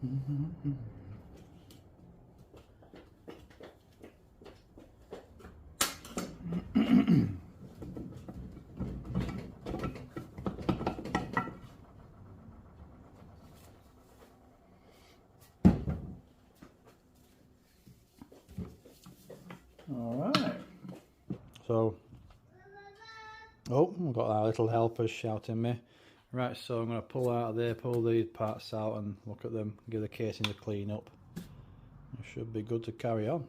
Alright. So, oh, we've got our little helpers shouting me. Right, so I'm going to pull out of there, pull these parts out and look at them, give the casing a clean up. It should be good to carry on.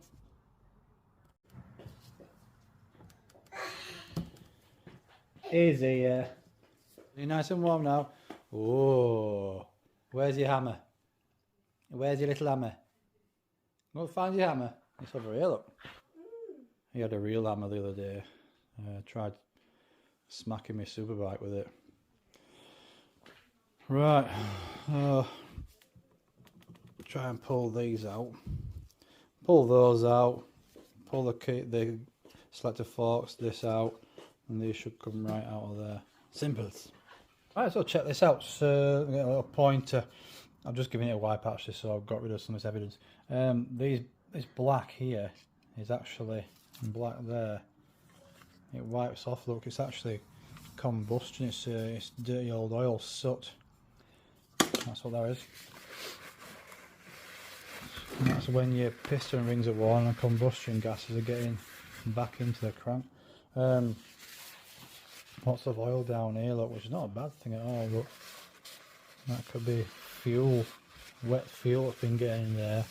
Easy, yeah. You're nice and warm now. Oh, where's your hammer? Where's your little hammer? Go find your hammer. It's over here, look. He had a real hammer the other day. Tried smacking my superbike with it. Right, try and pull these out. Pull those out. Pull the selector forks, this out, and these should come right out of there. Simples. Right, so check this out. So I get a little pointer. I'm just giving it a wipe actually, so I've got rid of some of this evidence. This black here is actually black there. It wipes off. Look, it's actually combustion. It's dirty old oil soot. That's what that is. And that's when your piston rings are worn and combustion gases are getting back into the crank. Lots of oil down here, look, which is not a bad thing at all. Look, that could be fuel, wet fuel that's been getting in there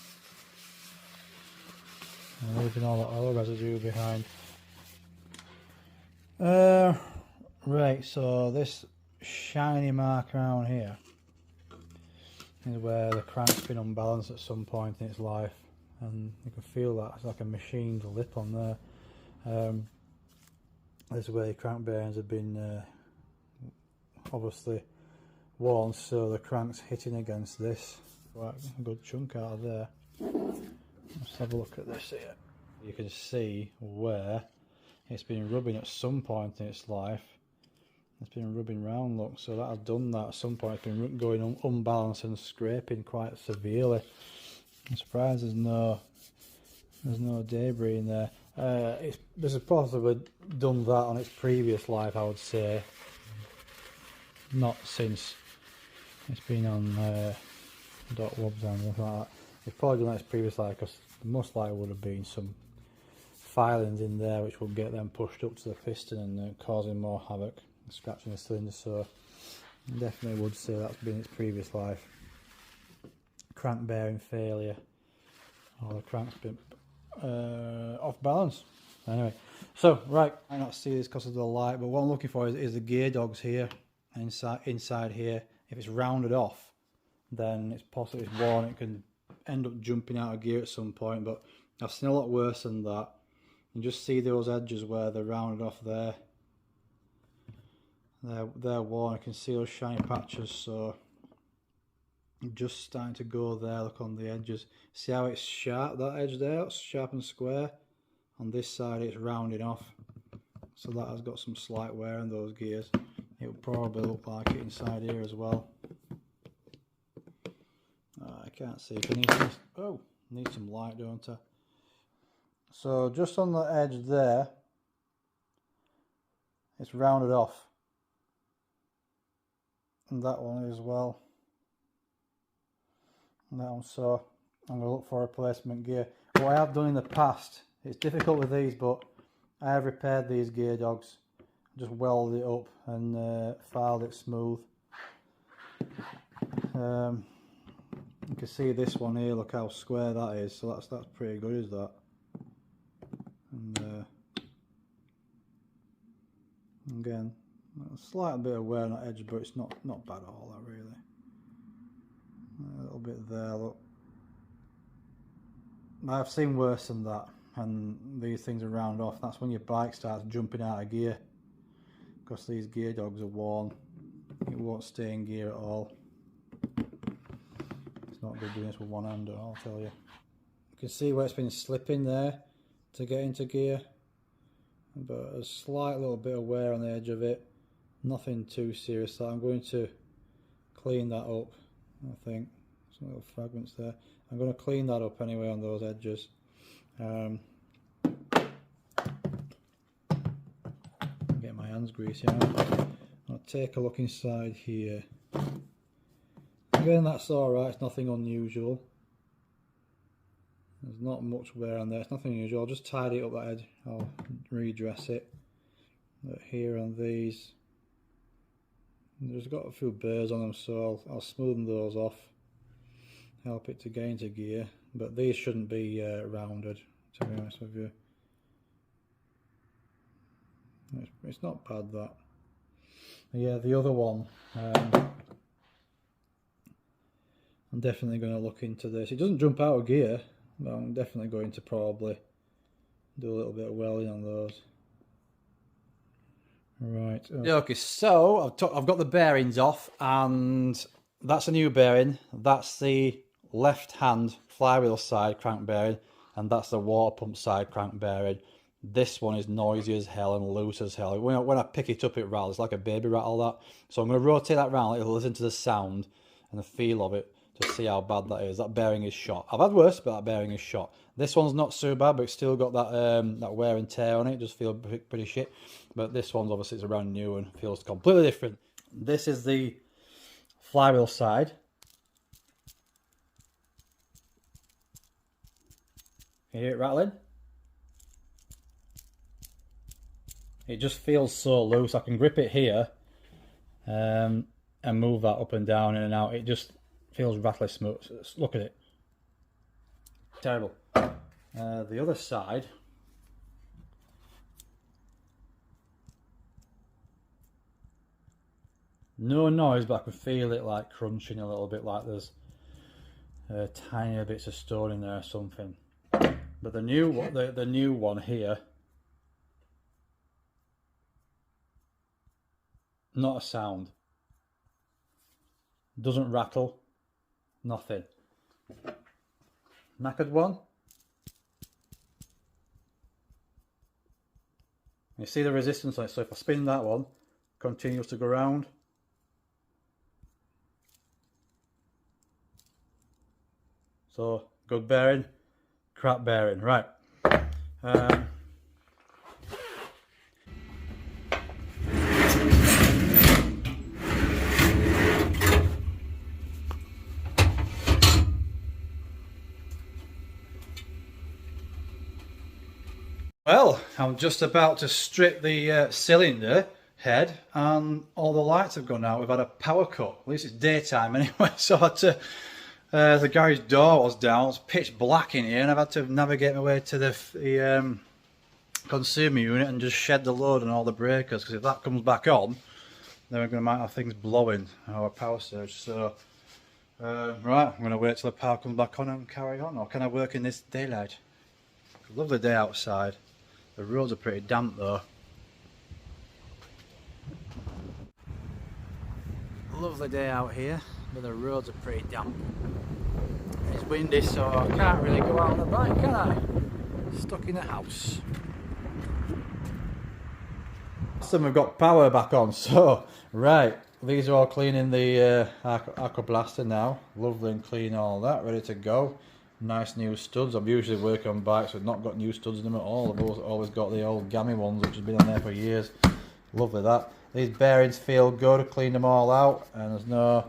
and leaving all that oil residue behind. Right, so this shiny mark around here is where the crank's been unbalanced at some point in its life, and you can feel that it's like a machined lip on there. This is where your crank bearings have been obviously worn, so the crank's hitting against this. Quite a good chunk out of there. Let's have a look at this here. You can see where it's been rubbing at some point in its life. It's been rubbing round, look, so that has done that at some point. It's been going unbalanced and scraping quite severely. I'm surprised there's no debris in there. This has possibly done that on its previous life, I would say. Not since it's been on dot wobs and stuff like that. It's probably done that its previous life, because most likely would have been some filings in there which would get them pushed up to the piston and causing more havoc, scratching the cylinder. So I definitely would say that's been its previous life. Crank bearing failure, or the crank's been off balance. Anyway, so right, I cannot see this because of the light, but what I'm looking for is the gear dogs here, inside here. If it's rounded off, then it's possibly it's worn. It can end up jumping out of gear at some point, but I've seen a lot worse than that. You just see those edges where they're rounded off there. They're worn. I can see those shiny patches, so just starting to go there. Look on the edges. See how it's sharp, that edge there? It's sharp and square. On this side it's rounding off, so that has got some slight wear in those gears. It will probably look like it inside here as well. I can't see. Need some light, don't I? So just on the edge there, it's rounded off, and that one as well. And that one. So I'm going to look for a replacement gear. What I have done in the past, it's difficult with these, but I have repaired these gear dogs. Just welded it up and filed it smooth. You can see this one here, look how square that is, so that's pretty good, is that? And again, a slight bit of wear on that edge, but it's not bad at all, that really. A little bit there, look. I've seen worse than that, and these things are round off. That's when your bike starts jumping out of gear, because these gear dogs are worn. It won't stay in gear at all. It's not good doing this with one hand, I'll tell you. You can see where it's been slipping there to get into gear, but a slight little bit of wear on the edge of it. Nothing too serious. So I'm going to clean that up, I think. some little fragments there. I'm going to clean that up anyway on those edges. Get my hands greasy now. I'll take a look inside here. Again, that's alright, it's nothing unusual. There's not much wear on there, it's nothing unusual. I'll just tidy up that edge, I'll redress it. But here on these, there's got a few burrs on them, so I'll smoothen those off, help it to get into gear. But these shouldn't be rounded, to be honest with you. It's not bad, that. Yeah, the other one, I'm definitely going to look into this. It doesn't jump out of gear, but I'm definitely going to probably do a little bit of welding on those. Right. Okay, so I've got the bearings off, and that's a new bearing. That's the left hand flywheel side crank bearing, and that's the water pump side crank bearing. This one is noisy as hell and loose as hell. When I pick it up, it rattles. It's like a baby rattle, that. So I'm going to rotate that round, it'll listen to the sound and the feel of it to see how bad that is. That bearing is shot. I've had worse, but that bearing is shot. This one's not so bad, but it's still got that that wear and tear on it. It just feels pretty shit. But this one's obviously, it's brand new and feels completely different. This is the flywheel side. You hear it rattling? It just feels so loose. I can grip it here and move that up and down, in and out. It just feels rattly smooth. Look at it. Terrible. The other side, no noise, but I can feel it like crunching a little bit, like there's tiny bits of stone in there or something. But the new one here, not a sound. Doesn't rattle. Nothing. Knackered one. You see the resistance on it, so if I spin that one, continues to go round. So, good bearing, crap bearing, right. Well, I'm just about to strip the cylinder head, and all the lights have gone out. We've had a power cut. At least it's daytime anyway. So I had to, the garage door was down. It's pitch black in here, and I've had to navigate my way to the consumer unit and just shed the load on all the breakers, because if that comes back on, then we're going to might have things blowing our power surge. So right, I'm going to wait till the power comes back on and carry on. Or can I work in this daylight? Lovely day outside. The roads are pretty damp though. Lovely day out here, but the roads are pretty damp. It's windy, so I can't really go out on the bike, can I? Stuck in the house. So we've got power back on, so right, these are all clean in the Aqua Blaster now. Lovely and clean, all that, ready to go. Nice new studs. I'm usually working on bikes with not got new studs in them at all. I've always got the old gammy ones which have been on there for years. Lovely that. These bearings feel good. I cleaned them all out, and there's no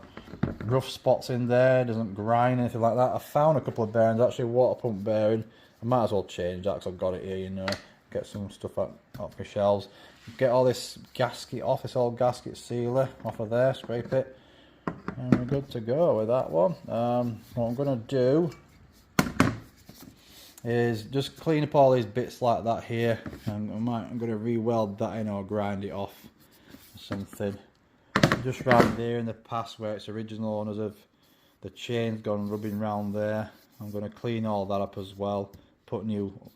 rough spots in there. It doesn't grind, anything like that. I found a couple of bearings, actually water pump bearing. I might as well change that because I've got it here, you know. Get some stuff off my shelves. Get all this gasket off, this old gasket sealer off of there, scrape it, and we're good to go with that one. What I'm going to do is just clean up all these bits like that here, and I'm going to re-weld that in or grind it off or something. Just round there in the past where its original owners of the chain's gone rubbing round there. I'm going to clean all that up as well, put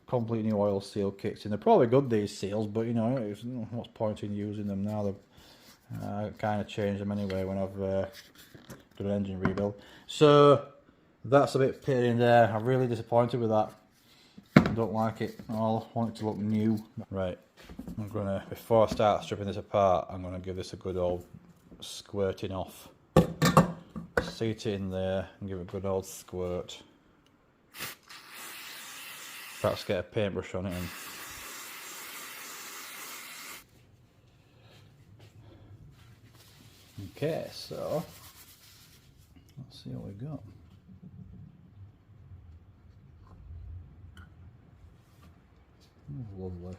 complete new oil seal kits in. They're probably good, these seals, but you know, what's point in using them now? I kind of changed them anyway when I've done an engine rebuild. So that's a bit pitted in there. I'm really disappointed with that. I don't like it at all. I want it to look new. Right, I'm gonna, before I start stripping this apart, I'm gonna give this a good old squirting off. seat it in there and give it a good old squirt. Perhaps get a paintbrush on it and okay, so let's see what we got. Oh, lovely.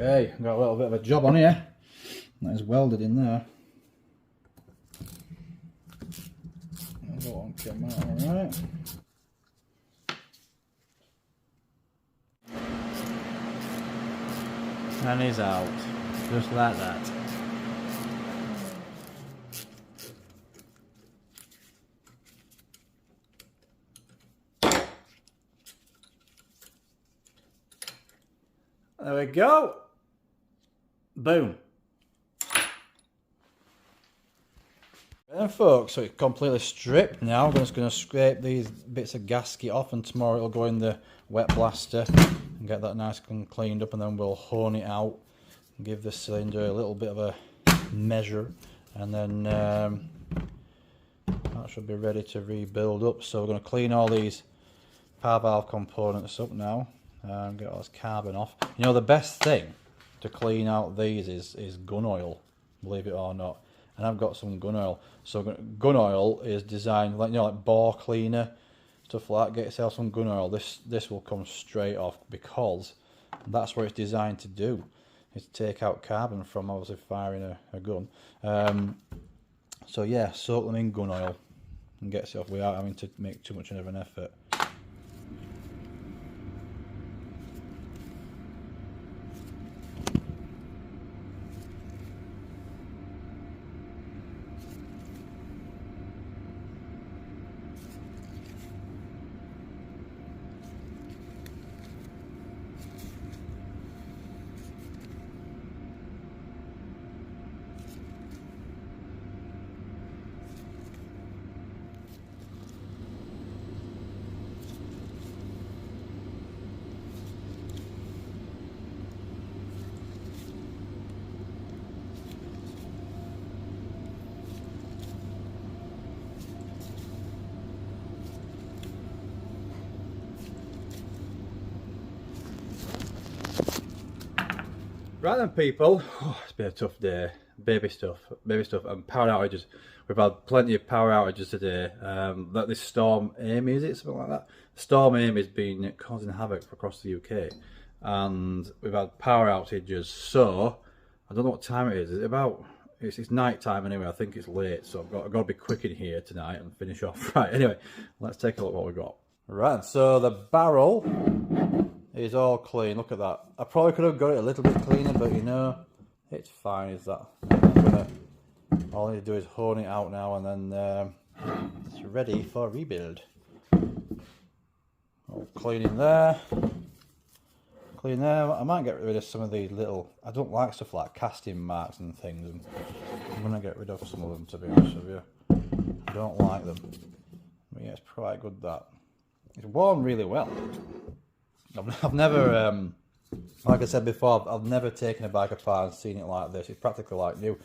Okay, got a little bit of a job on here. That is welded in there. Alright. And he's out. Just like that. There we go. Boom. And folks, so it's completely stripped now. I'm just going to scrape these bits of gasket off, and tomorrow it'll go in the wet blaster and get that nice and cleaned up, and then we'll hone it out and give the cylinder a little bit of a measure, and then that should be ready to rebuild up. So we're going to clean all these power valve components up now and get all this carbon off. You know, the best thing to clean out these is gun oil, believe it or not. And I've got some gun oil. So gun oil is designed like, you know, like bore cleaner, stuff like that. Get yourself some gun oil. This will come straight off, because that's what it's designed to do. Is to take out carbon from obviously firing a gun. So yeah, soak them in gun oil and get it off without having to make too much of an effort. Right then, people, it's been a tough day. Baby stuff and power outages. We've had plenty of power outages today. Like this Storm Amy, is it? Something like that. Storm Amy has been causing havoc across the UK, and we've had power outages. So I don't know what time it is. Is it about? It's night time anyway. I think it's late, so I've got to be quick in here tonight and finish off. Right. Anyway, let's take a look at what we've got. Right. So the barrel is all clean. Look at that. I probably could have got it a little bit cleaner, but you know, it's fine. Is that? All I need to do is hone it out now, and then it's ready for rebuild. All clean in there. Clean there. I might get rid of some of these little. I don't like stuff like casting marks and things, and I'm gonna get rid of some of them, to be honest with you. I don't like them. But yeah, it's quite good that. It's worn really well. I've never, like I said before, I've never taken a bike apart and seen it like this. It's practically like new.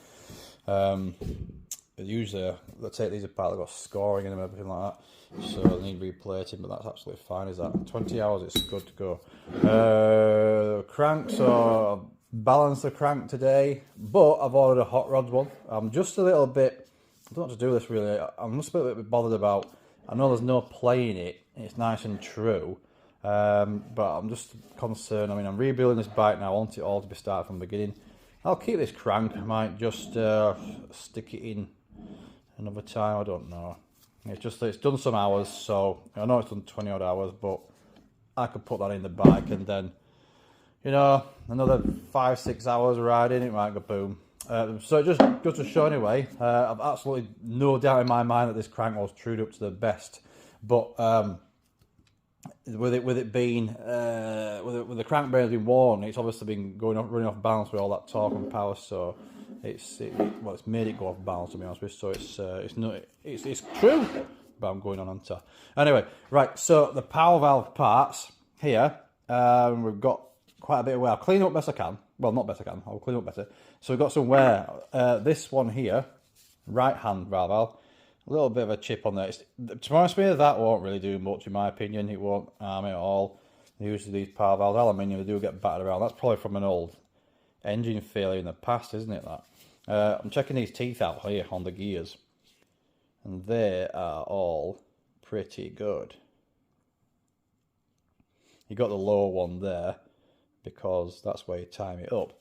Usually, they take these apart, they've got scoring in them and everything like that. So they need replating, but that's absolutely fine. Is that 20 hours? It's good to go. Crank, so I balanced the crank today, but I've ordered a hot rod one. I'm just a little bit, I don't know what to do with this really. I'm just a little bit bothered about, I know there's no play in it, it's nice and true. But I'm just concerned. I mean, I'm rebuilding this bike now. I want it all to be started from the beginning. I'll keep this crank. I might just stick it in another time. I don't know. It's just that it's done some hours, so I know it's done 20 odd hours, but I could put that in the bike and then, you know, another 5-6 hours riding, it might go boom. So just to show anyway, I've absolutely no doubt in my mind that this crank was trued up to the best, but with it being with the crank bearings being worn, it's obviously been running off balance with all that torque and power, so it's made it go off balance, to be honest with you. So it's true, but I'm going on to anyway. Right, so the power valve parts here, we've got quite a bit of wear. I'll clean up best I can. Well, not best I can. I'll clean up better. So we've got some wear. This one here, right hand valve. A little bit of a chip on there. To be honest with you, that won't really do much in my opinion. It won't harm it at all. Usually these power valves, aluminium, they do get battered around. That's probably from an old engine failure in the past, isn't it, that? I'm checking these teeth out here on the gears, and they are all pretty good. You got the lower one there because that's where you time it up.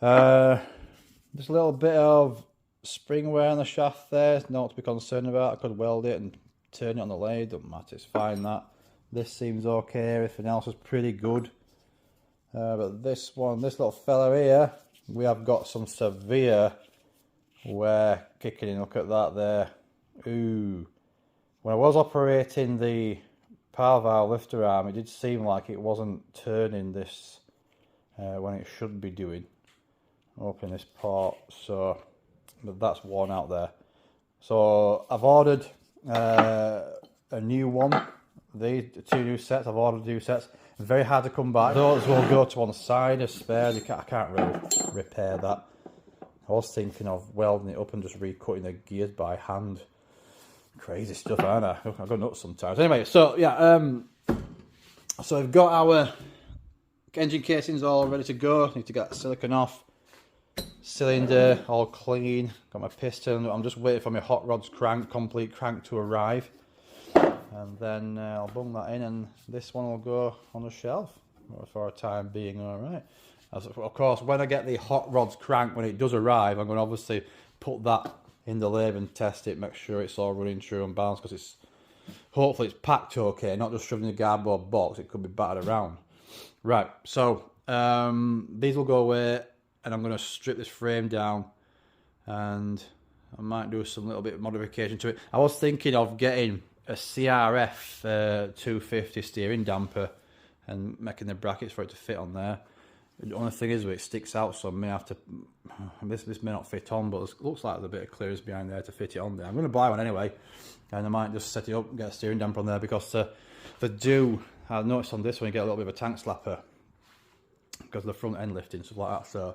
There's a little bit of spring wear on the shaft there, not to be concerned about. I could weld it and turn it on the lathe, doesn't matter, it's fine that. This seems okay, everything else is pretty good. But this one, this little fella here, we have got some severe wear kicking in. Look at that there. Ooh. When I was operating the power valve lifter arm, it did seem like it wasn't turning this when it should be doing. Open this port, so, but that's worn out there. So I've ordered a new one. These 2 new sets. I've ordered 2 sets. Very hard to come by. Those will go to one side as spares. I can't really repair that. I was thinking of welding it up and just recutting the gears by hand. Crazy stuff, aren't I? I go nuts sometimes. Anyway, so yeah, so we've got our engine casings all ready to go. Need to get silicone off. Cylinder all clean. Got my piston. I'm just waiting for my hot rods crank, complete crank to arrive. And then I'll bung that in, and this one will go on the shelf for a time being. Alright. Of course, when I get the hot rods crank, when it does arrive, I'm going to obviously put that in the lathe and test it, make sure it's all running true and balanced, because it's hopefully it's packed okay, not just shoved in a cardboard box. It could be battered around. Right, so these will go away, and I'm going to strip this frame down, and I might do some little bit of modification to it. I was thinking of getting a CRF 250 steering damper and making the brackets for it to fit on there. The only thing is, it sticks out, so I may have to. This may not fit on, but it looks like there's a bit of clearance behind there to fit it on there. I'm going to buy one anyway, and I might just set it up and get a steering damper on there, because I noticed on this one you get a little bit of a tank slapper because of the front end lifting, stuff like that. So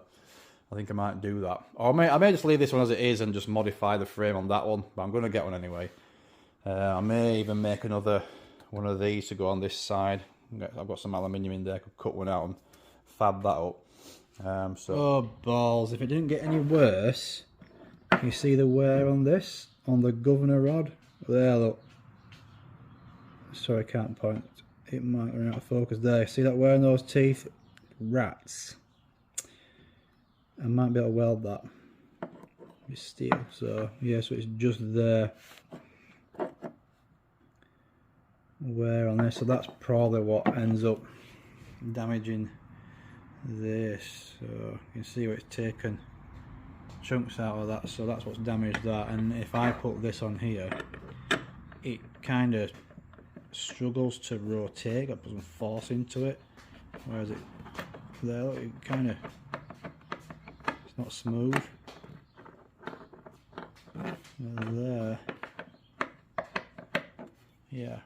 I think I might do that, or I may just leave this one as it is and just modify the frame on that one. But I'm going to get one anyway. I may even make another one of these to go on this side. I've got some aluminium in there. I could cut one out and fab that up. Oh balls, if it didn't get any worse, you see the wear on this, on the governor rod? There, look. Sorry, I can't point. It might run out of focus there. See that wear on those teeth? Rats. I might be able to weld that with steel. So, yeah, so it's just there. Wear on this, so that's probably what ends up damaging this. So you can see where it's taken chunks out of that, so that's what's damaged that. And if I put this on here, it kind of struggles to rotate, got some force into it, whereas it there, look, it kind of, it's not smooth. There, yeah,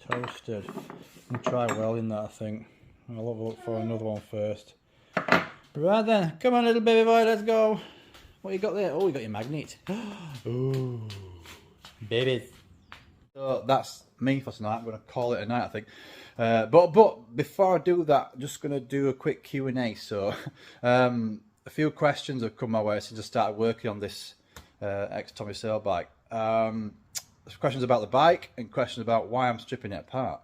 toasted. I'll try welding that, I think. I'll have a look for another one first. Right then, come on little baby boy, let's go. What you got there? Oh, you got your magnet. Ooh, babies. So that's me for tonight. I'm going to call it a night, I think. But before I do that, I'm just going to do a quick Q&A. So a few questions have come my way since I started working on this ex-Tommy Sale bike. There's questions about the bike and questions about why I'm stripping it apart.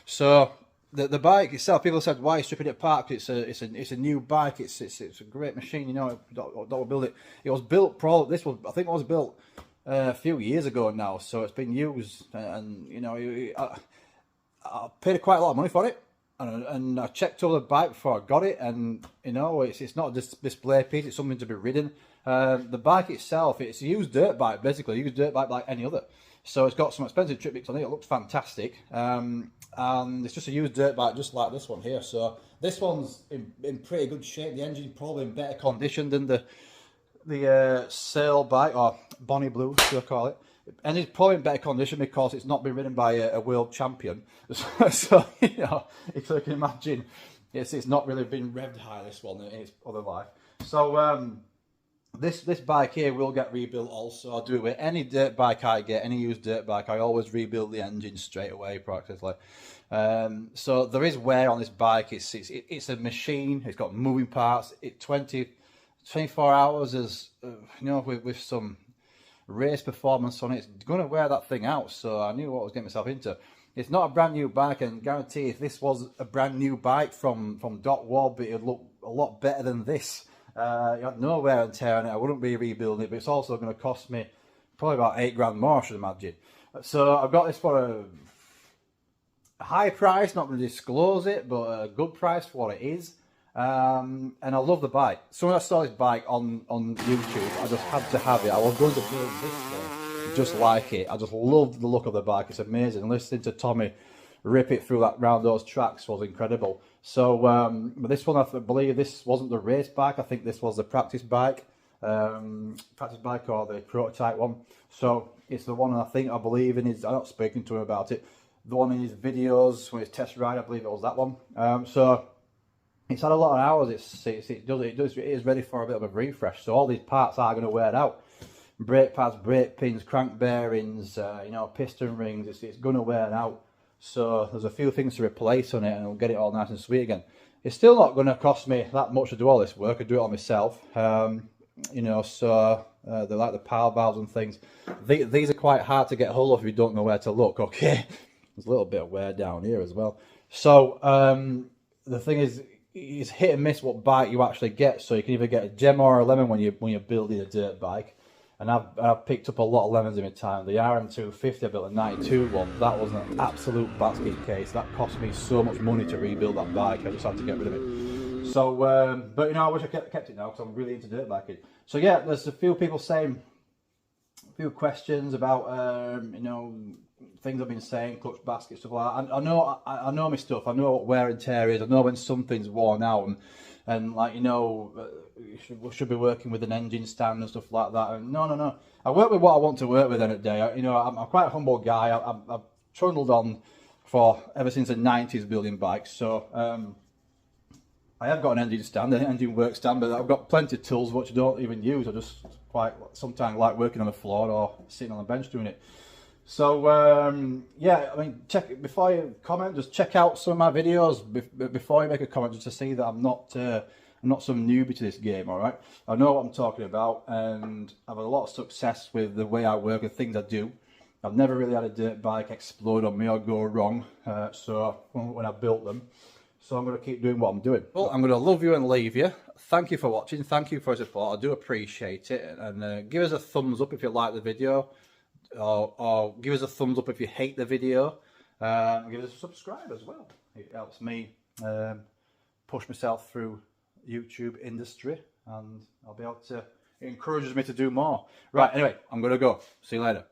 So the bike itself, people said, why are you stripping it apart? It's a new bike. It's a great machine, you know. Don't build it. It was built. I think it was built a few years ago now, so it's been used, and you know, I paid quite a lot of money for it, and I checked over the bike before I got it, and you know, it's not just a display piece; it's something to be ridden. The bike itself, it's a used dirt bike, basically, a used dirt bike like any other. So it's got some expensive trip bits on it. It looks fantastic, and it's just a used dirt bike, just like this one here. So this one's in pretty good shape. The engine's probably in better condition than the sail bike, or Bonnie Blue, should I call it. And it's probably in better condition because it's not been ridden by a world champion. So you know, if you can imagine, it's not really been revved high, this one, in its other life. So this bike here will get rebuilt also. I'll do it with any dirt bike I get, any used dirt bike. I always rebuild the engine straight away, practically. So there is wear on this bike. It's a machine. It's got moving parts. 24 hours is, you know, with some race performance on it, it's going to wear that thing out. So I knew what I was getting myself into. It's not a brand new bike, and guarantee if this was a brand new bike from Dot Wob, it would look a lot better than this. You had no wear and tear on it. I wouldn't be rebuilding it, but it's also going to cost me probably about 8 grand more, I should imagine. So I've got this for a high price, not going to disclose it, but a good price for what it is. And I love the bike. So when I saw this bike on YouTube, I just had to have it. I was going to build this one just like it. I just love the look of the bike. It's amazing. Listening to Tommy rip it through that round those tracks was incredible. So but this one, I believe this wasn't the race bike. I think this was the practice bike or the prototype one. So it's the one I believe in his, I'm not speaking to him about it, the one in his videos when he's test ride, I believe it was that one. So it's had a lot of hours. It is ready for a bit of a refresh. So all these parts are going to wear out. Brake pads, brake pins, crank bearings, you know, piston rings. It's going to wear out. So there's a few things to replace on it, and it'll get it all nice and sweet again. It's still not going to cost me that much to do all this work. I do it all myself. You know, so they're like the power valves and things. These are quite hard to get hold of if you don't know where to look. Okay, there's a little bit of wear down here as well. So the thing is, it's hit and miss what bike you actually get. So you can either get a gem or a lemon when you're building a dirt bike. And I've picked up a lot of lemons in my time. The RM250, I built a 92 one. That was an absolute basket case. That cost me so much money to rebuild that bike. I just had to get rid of it. So, but you know, I wish I kept it now because I'm really into dirt biking. So yeah, there's a few people saying, a few questions about, you know, things I've been saying, clutch basket, stuff like that. I know my stuff. I know what wear and tear is. I know when something's worn out, and like, you know, you should be working with an engine stand and stuff like that. And no. I work with what I want to work with. End of the day, you know, I'm quite a humble guy. I've trundled on for ever since the 90s building bikes. So I have got an engine stand, an engine work stand, but I've got plenty of tools which I don't even use. I just quite sometimes like working on the floor or sitting on the bench doing it. So yeah, I mean, before you comment, just check out some of my videos before you make a comment, just to see that I'm not some newbie to this game. All right, I know what I'm talking about, and I've had a lot of success with the way I work and things I do. I've never really had a dirt bike explode on me or go wrong. So when I built them, so I'm going to keep doing what I'm doing. Well, I'm going to love you and leave you. Thank you for watching. Thank you for your support. I do appreciate it, and give us a thumbs up if you like the video. Or give us a thumbs up if you hate the video. Give us a subscribe as well. It helps me push myself through YouTube industry, and I'll be able to, it encourages me to do more. Right, anyway, I'm going to go. See you later.